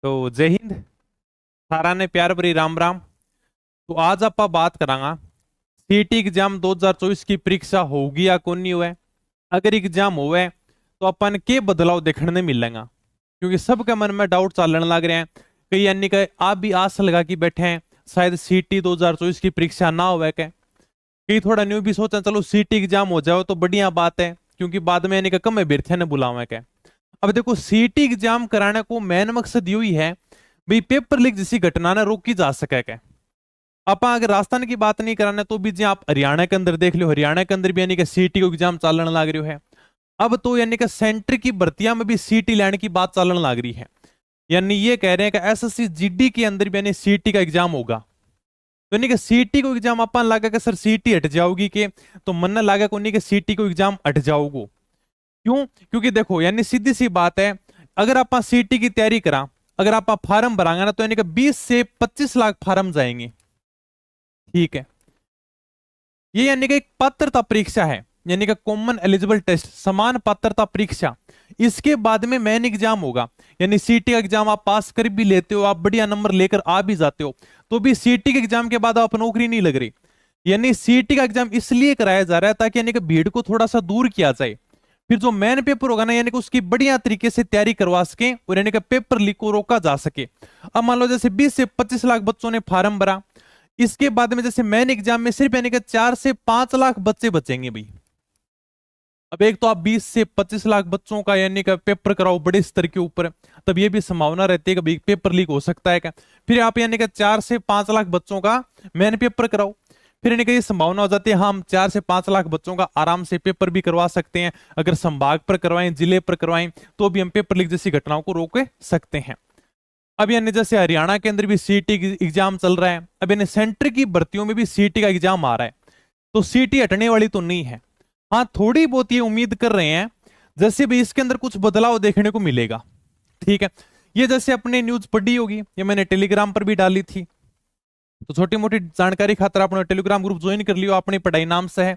तो जय हिंद। सारा ने प्यार भरी राम राम। तो आज आप बात करांगा सीटी एग्जाम 2024 की परीक्षा होगी या कौन नहीं हुआ है। अगर एग्जाम हुआ है तो अपन के बदलाव देखने मिलेगा, क्योंकि सबके मन में डाउट चालने लग रहे हैं। कई यानी कि आप भी आस लगा के बैठे हैं शायद सीटी 2024 की परीक्षा ना हुआ क्या। कई थोड़ा न्यू भी सोचा चलो सीटी एग्जाम हो जाओ तो बढ़िया बात है, क्योंकि बाद में यानी कि कम अभ्यर्थियों ने बुलावा क्या। अब देखो सीटी एग्जाम कराने को मेन मकसद यही है भाई पेपर लीक जैसी घटना ना रोकी जा सके क्या। आप अगर राजस्थान की बात नहीं कराने तो भी जी आप हरियाणा के अंदर देख लो, हरियाणा के अंदर भी यानी कि सीटी को एग्जाम चलने लग रही है। अब तो यानी कि सेंटर की भर्तियां में भी सीटी लेने की बात चलने लग रही है। यानी ये कह रहे हैं कि एसएससी जीडी के अंदर भी यानी सीटी का एग्जाम होगा। तो यानी कि सीटी को एग्जाम अपन लगा कि सर सीटी हट जाओगी के, तो मन लगा को नहीं कि सीटी को एग्जाम हट जाओगो। क्यों? क्योंकि देखो यानी सीधी सी बात है, अगर आप सीटी की तैयारी करा, अगर आप फार्म भरांगे ना तो यानी कि 20 से 25 लाख फार्म जाएंगे। ठीक है, ये यानी कि एक पात्रता परीक्षा है, यानी कि कॉमन एलिजिबल टेस्ट, समान पात्रता परीक्षा। इसके बाद में मेन एग्जाम होगा, यानी सीटी का एग्जाम आप पास कर भी लेते हो, आप बढ़िया नंबर लेकर आ भी जाते हो, तो भी सीटी के एग्जाम के बाद आप नौकरी नहीं लग रही। यानी सीटी का एग्जाम इसलिए कराया जा रहा है ताकि यानी कि भीड़ को थोड़ा सा दूर किया जाए। फिर जो मेन पेपर होगा ना यानी कि उसकी बढ़िया तरीके से तैयारी करवा सके और यानी कि पेपर लीक को रोका जा सके। अब मान लो जैसे 20 से 25 लाख बच्चों ने फार्म भरा, इसके बाद में जैसे मेन एग्जाम में सिर्फ यानी कि 4 से 5 लाख बच्चे बचेंगे भाई। अब एक तो आप 20 से 25 लाख बच्चों का यानी कि पेपर कराओ बड़े स्तर के ऊपर, तब ये भी संभावना रहती है कि पेपर लीक हो सकता है क्या। फिर आप यानी कि 4 से 5 लाख बच्चों का मेन पेपर कराओ, फिर यानी कि ये संभावना हो जाती है हम 4 से 5 लाख बच्चों का आराम से पेपर भी करवा सकते हैं। अगर संभाग पर करवाएं, जिले पर करवाएं, तो भी हम पेपर लीक जैसी घटनाओं को रोक सकते हैं। अब यानी जैसे हरियाणा के अंदर भी सीटी एग्जाम चल रहा है, अब यानी सेंटर की भर्तियों में भी सीटी का एग्जाम आ रहा है, तो सीटी हटने वाली तो नहीं है। हाँ, थोड़ी बहुत ये उम्मीद कर रहे हैं जैसे भी इसके अंदर कुछ बदलाव देखने को मिलेगा। ठीक है, ये जैसे अपने न्यूज पढ़ी होगी, ये मैंने टेलीग्राम पर भी डाली थी, तो छोटी मोटी जानकारी खातर अपना टेलीग्राम ग्रुप ज्वाइन कर लियो, अपनी पढ़ाई नाम से है।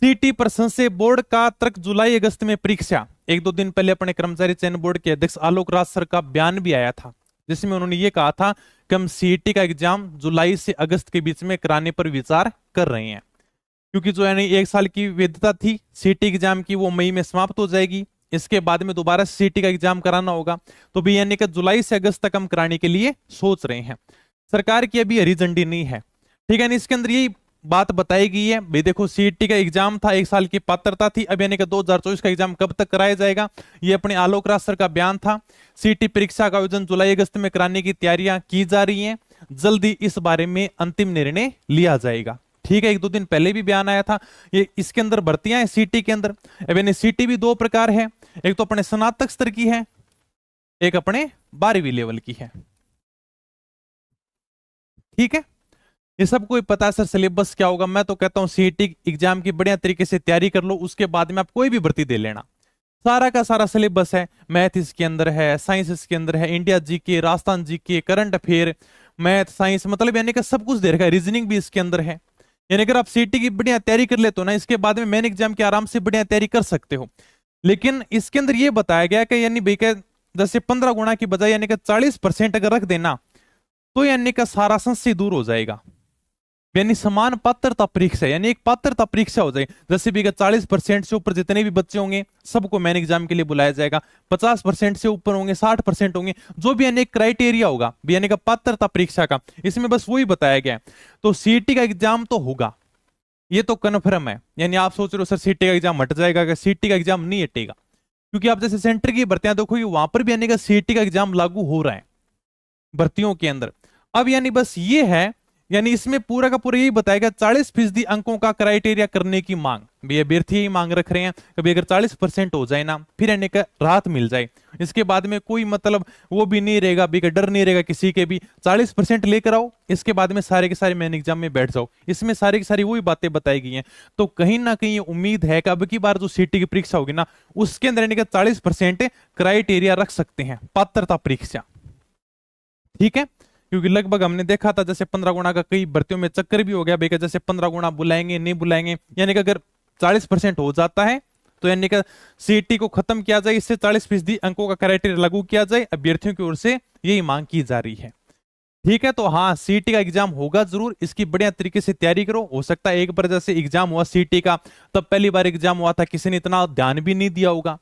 सीटी प्रशंसक बोर्ड का तर्क जुलाई अगस्त में परीक्षा। एक दो दिन पहले अपने कर्मचारी चयन बोर्ड के अध्यक्ष आलोक राज सर का बयान भी आया था, जिसमें उन्होंने ये कहा था कि हम सीटी का एग्जाम जुलाई से अगस्त के बीच में कराने पर विचार कर रहे हैं, क्योंकि जो यानी 1 साल की वैधता थी सीटी एग्जाम की वो मई में समाप्त हो जाएगी। इसके बाद में दोबारा सीटी का एग्जाम कराना होगा, तो भी यानी कि जुलाई से अगस्त तक हम कराने के लिए सोच रहे हैं। सरकार की अभी हरी झंडी नहीं है। ठीक है, इसके अंदर यही बात बताई गई है भाई देखो सीटी का एग्जाम था, 1 साल की पात्रता थी, अब यानी कि 2024 का एग्जाम कब तक कराया जाएगा, ये अपने आलोक राज सर का बयान था। सीटी परीक्षा का आयोजन जुलाई अगस्त में कराने की तैयारियां की जा रही हैं, जल्दी इस बारे में अंतिम निर्णय लिया जाएगा। ठीक है, एक दो दिन पहले भी बयान आया था। ये इसके अंदर भर्तियां हैं सीटी के अंदर। अब यानी सीटी भी 2 प्रकार है, एक तो अपने स्नातक स्तर की है, एक अपने 12वीं लेवल की है। ठीक है, ये सब कोई पता है सर सिलेबस क्या होगा। मैं तो कहता हूं सीटी एग्जाम की बढ़िया तरीके से तैयारी कर लो, उसके बाद में आप कोई भी भर्ती दे लेना। सारा का सारा सिलेबस है, मैथ इसके अंदर है, साइंस इसके अंदर है, India GK, Rajasthan GK, current affair, math science, मतलब यानी कि सब कुछ दे रखा है, रीजनिंग भी इसके अंदर है। यानी अगर आप सीटी की बढ़िया तैयारी कर लेते हो ना, इसके बाद में मेन एग्जाम की आराम से बढ़िया तैयारी कर सकते हो। लेकिन इसके अंदर यह बताया गया कि यानी भाई जैसे 15 गुना की बजाय यानी कि 40% अगर रख देना तो यानी का सारा संशय दूर हो जाएगा। यानी समान पात्रता परीक्षा, यानी एक पात्रता परीक्षा हो जाएगी। जैसे भी 40% से ऊपर जितने भी बच्चे होंगे सबको मेन एग्जाम के लिए बुलाया जाएगा, 50% से ऊपर होंगे, 60% होंगे, जो भी यानी क्राइटेरिया होगा यानी का पात्रता परीक्षा का, इसमें बस वही बताया गया है। तो सीटी का एग्जाम तो होगा, ये तो कन्फर्म है। यानी आप सोच रहे हो सर सीटी का एग्जाम हट जाएगा, सीटी का एग्जाम नहीं हटेगा, क्योंकि आप जैसे सेंटर की भर्तियां देखोगे वहां पर भी यानी कि सीटी का एग्जाम लागू हो रहा है भर्तियों के अंदर। अब यानी बस ये है, यानी इसमें पूरा का पूरा यही बताएगा 40% अंकों का क्राइटेरिया करने की मांग, भी अभ्यर्थी ही मांग रख रहे हैं। कभी अगर 40% हो जाए ना, फिर यानी का राहत मिल जाए, इसके बाद में कोई मतलब वो भी नहीं रहेगा, भी डर नहीं रहेगा किसी के भी। 40% लेकर आओ, इसके बाद में सारे के सारे मेन एग्जाम में बैठ जाओ, इसमें सारी की सारी वही बातें बताई गई हैं। तो कहीं ना कहीं उम्मीद है कि अब की बार जो सीटी की परीक्षा होगी ना, उसके अंदर यानी कि 40% क्राइटेरिया रख सकते हैं पात्रता परीक्षा। ठीक है, क्योंकि लगभग हमने देखा था जैसे 15 गुना का कई भर्तियों में चक्कर भी हो गया भाई, जैसे 15 गुना बुलाएंगे नहीं बुलाएंगे, यानी कि अगर 40% हो जाता है तो यानी कि सीटी को खत्म किया जाए, इससे 40% अंकों का क्राइटेरिया लागू किया जाए, अभ्यर्थियों की ओर से यही मांग की जा रही है। ठीक है, तो हाँ सीटी का एग्जाम होगा जरूर, इसकी बढ़िया तरीके से तैयारी करो। हो सकता है एक बार जैसे एग्जाम हुआ सीटी का, तब पहली बार एग्जाम हुआ था, किसी ने इतना ध्यान भी नहीं दिया होगा।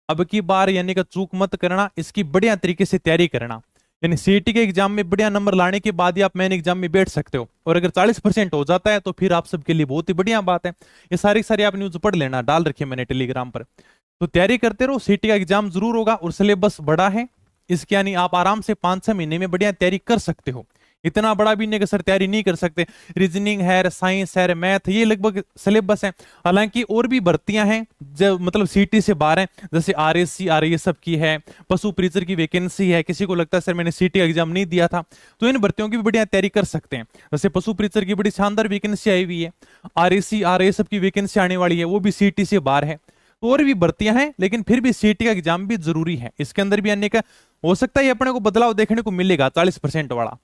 अब की बार यानी कि चूक मत करना, इसकी बढ़िया तरीके से तैयारी करना। यानी सीटी के एग्जाम में बढ़िया नंबर लाने के बाद ही आप मेन एग्जाम में बैठ सकते हो, और अगर 40% हो जाता है तो फिर आप सबके लिए बहुत ही बढ़िया बात है। ये सारी सारी आप न्यूज पढ़ लेना, डाल रखी मैंने टेलीग्राम पर। तो तैयारी करते रहो, सीटी का एग्जाम जरूर होगा, और सिलेबस बड़ा है इसके, यानी आप आराम से 5-6 महीने में बढ़िया तैयारी कर सकते हो। इतना बड़ा भी नहीं कि सर तैयारी नहीं कर सकते, रीजनिंग है, साइंस है, मैथ, ये लगभग सिलेबस है। हालांकि और भी भर्तियां हैं जो मतलब सीटी से बाहर हैं, जैसे आरएससी आरएएसएफ की है, पशु प्रीचर की वैकेंसी है। किसी को लगता है सर मैंने सीटी एग्जाम नहीं दिया था, तो इन भर्तियों की भी बढ़िया तैयारी कर सकते हैं। जैसे पशु प्रीचर की बड़ी शानदार वैकेंसी आई हुई है, आरएससी आरएएसएफ की वैकेंसी आने वाली है, वो भी सीटी से बाहर है। तो और भी भर्तियां हैं, लेकिन फिर भी सीटी का एग्जाम भी जरूरी है। इसके अंदर भी यानी का हो सकता है अपने को बदलाव देखने को मिलेगा 40% वाला।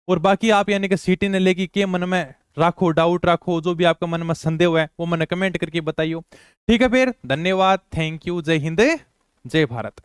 और बाकी आप यानी कि सीटी ने लेके के मन में रखो, डाउट रखो, जो भी आपका मन में संदेह है वो मन कमेंट करके बताइयो। ठीक है, फिर धन्यवाद, थैंक यू, जय हिंद, जय भारत।